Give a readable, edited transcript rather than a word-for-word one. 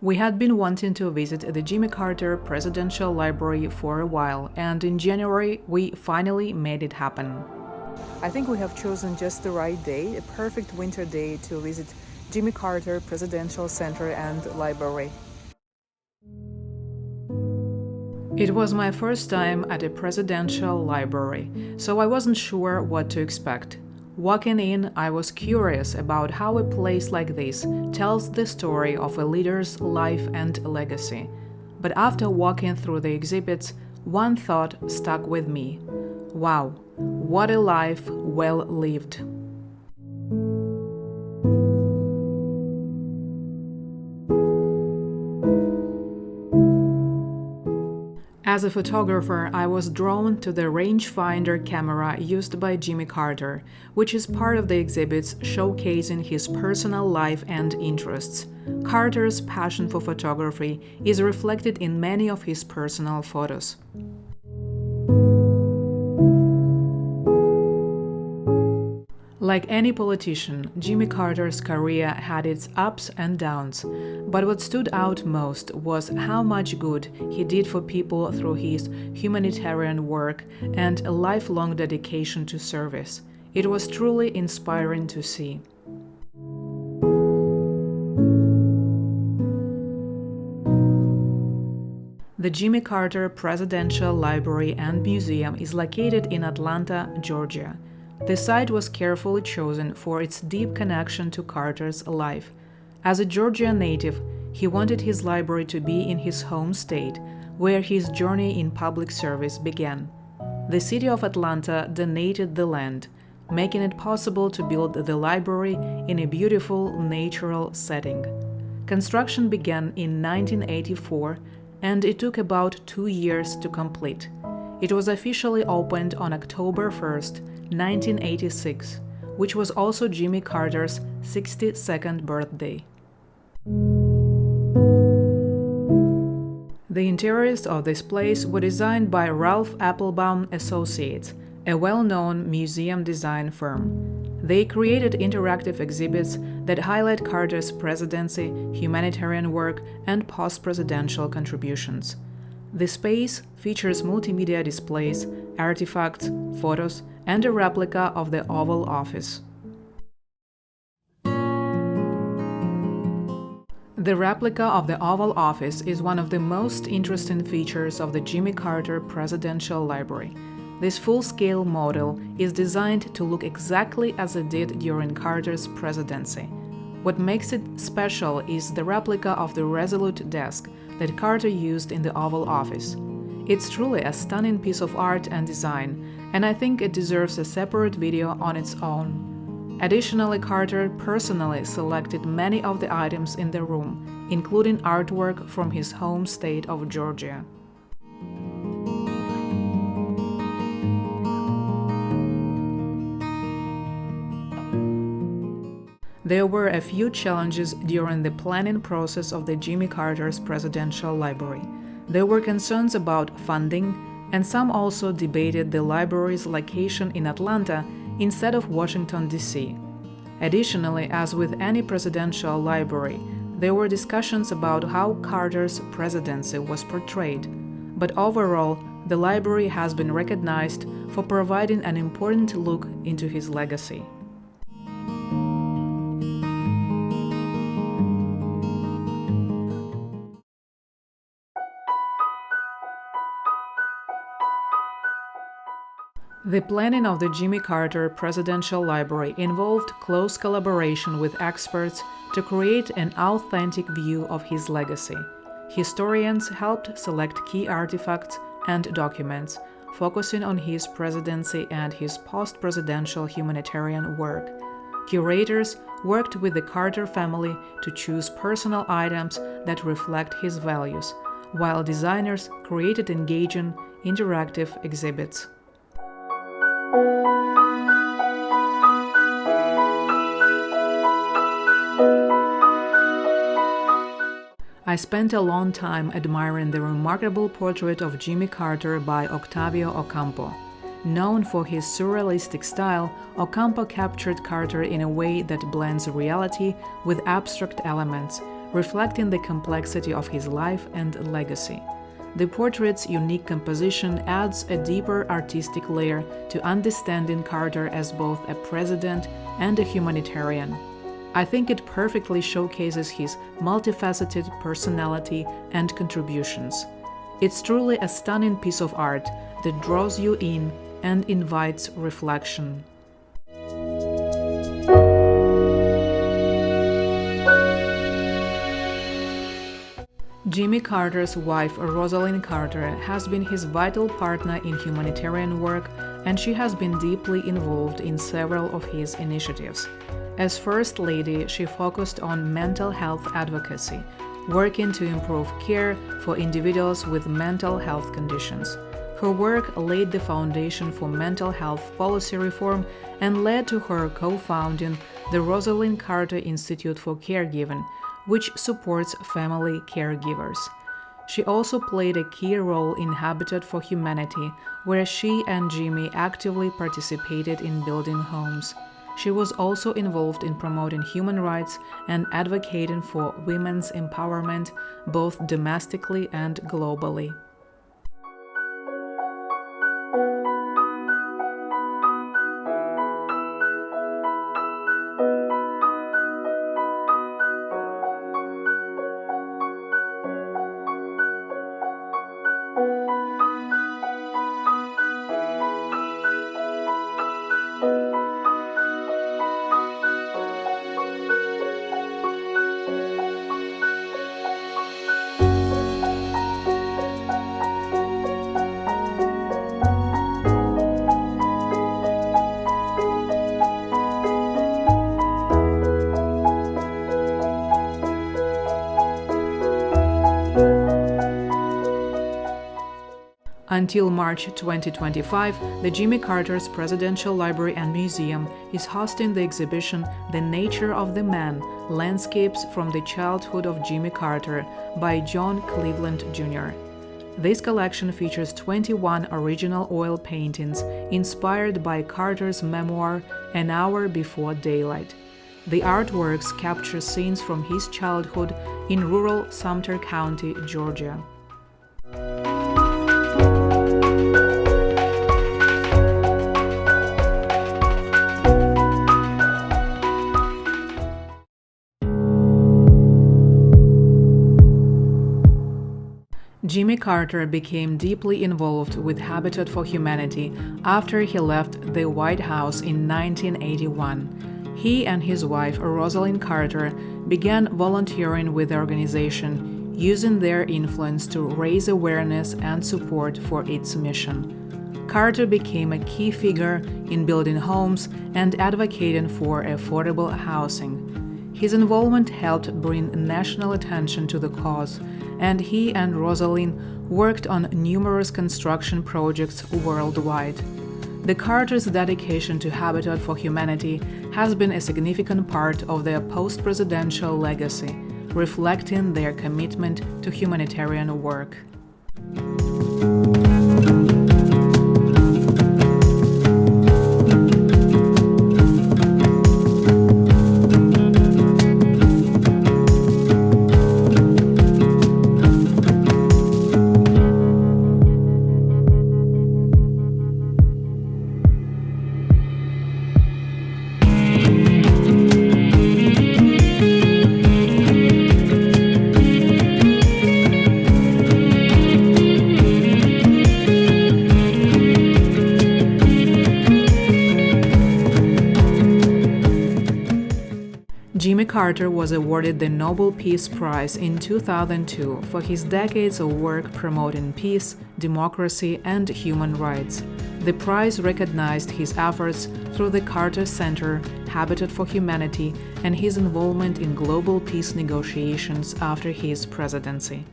We had been wanting to visit the Jimmy Carter Presidential Library for a while, and in January we finally made it happen. I think we have chosen just the right day, a perfect winter day to visit Jimmy Carter Presidential Center and Library. It was my first time at a presidential library, so I wasn't sure what to expect. Walking in, I was curious about how a place like this tells the story of a leader's life and legacy. But after walking through the exhibits, one thought stuck with me. Wow, what a life well lived. As a photographer, I was drawn to the rangefinder camera used by Jimmy Carter, which is part of the exhibits showcasing his personal life and interests. Carter's passion for photography is reflected in many of his personal photos. Like any politician, Jimmy Carter's career had its ups and downs, but what stood out most was how much good he did for people through his humanitarian work and a lifelong dedication to service. It was truly inspiring to see. The Jimmy Carter Presidential Library and Museum is located in Atlanta, Georgia. The site was carefully chosen for its deep connection to Carter's life. As a Georgia native, he wanted his library to be in his home state, where his journey in public service began. The city of Atlanta donated the land, making it possible to build the library in a beautiful natural setting. Construction began in 1984, and it took about 2 years to complete. It was officially opened on October 1st, 1986, which was also Jimmy Carter's 62nd birthday. The interiors of this place were designed by Ralph Appelbaum Associates, a well-known museum design firm. They created interactive exhibits that highlight Carter's presidency, humanitarian work, and post-presidential contributions. The space features multimedia displays, artifacts, photos, and a replica of the Oval Office. The replica of the Oval Office is one of the most interesting features of the Jimmy Carter Presidential Library. This full-scale model is designed to look exactly as it did during Carter's presidency. What makes it special is the replica of the Resolute desk that Carter used in the Oval Office. It's truly a stunning piece of art and design, and I think it deserves a separate video on its own. Additionally, Carter personally selected many of the items in the room, including artwork from his home state of Georgia. There were a few challenges during the planning process of the Jimmy Carter's Presidential Library. There were concerns about funding, and some also debated the library's location in Atlanta instead of Washington, D.C. Additionally, as with any presidential library, there were discussions about how Carter's presidency was portrayed. But overall, the library has been recognized for providing an important look into his legacy. The planning of the Jimmy Carter Presidential Library involved close collaboration with experts to create an authentic view of his legacy. Historians helped select key artifacts and documents, focusing on his presidency and his post-presidential humanitarian work. Curators worked with the Carter family to choose personal items that reflect his values, while designers created engaging, interactive exhibits. I spent a long time admiring the remarkable portrait of Jimmy Carter by Octavio Ocampo. Known for his surrealistic style, Ocampo captured Carter in a way that blends reality with abstract elements, reflecting the complexity of his life and legacy. The portrait's unique composition adds a deeper artistic layer to understanding Carter as both a president and a humanitarian. I think it perfectly showcases his multifaceted personality and contributions. It's truly a stunning piece of art that draws you in and invites reflection. Jimmy Carter's wife, Rosalynn Carter, has been his vital partner in humanitarian work, and she has been deeply involved in several of his initiatives. As First Lady, she focused on mental health advocacy, working to improve care for individuals with mental health conditions. Her work laid the foundation for mental health policy reform and led to her co-founding the Rosalynn Carter Institute for Caregiving, which supports family caregivers. She also played a key role in Habitat for Humanity, where she and Jimmy actively participated in building homes. She was also involved in promoting human rights and advocating for women's empowerment, both domestically and globally. Until March 2025, the Jimmy Carter's Presidential Library and Museum is hosting the exhibition The Nature of the Man: Landscapes from the Childhood of Jimmy Carter by John Cleveland Jr. This collection features 21 original oil paintings inspired by Carter's memoir An Hour Before Daylight. The artworks capture scenes from his childhood in rural Sumter County, Georgia. Jimmy Carter became deeply involved with Habitat for Humanity after he left the White House in 1981. He and his wife, Rosalynn Carter, began volunteering with the organization, using their influence to raise awareness and support for its mission. Carter became a key figure in building homes and advocating for affordable housing. His involvement helped bring national attention to the cause, and he and Rosalynn worked on numerous construction projects worldwide. The Carters' dedication to Habitat for Humanity has been a significant part of their post-presidential legacy, reflecting their commitment to humanitarian work. Jimmy Carter was awarded the Nobel Peace Prize in 2002 for his decades of work promoting peace, democracy, and human rights. The prize recognized his efforts through the Carter Center, Habitat for Humanity, and his involvement in global peace negotiations after his presidency.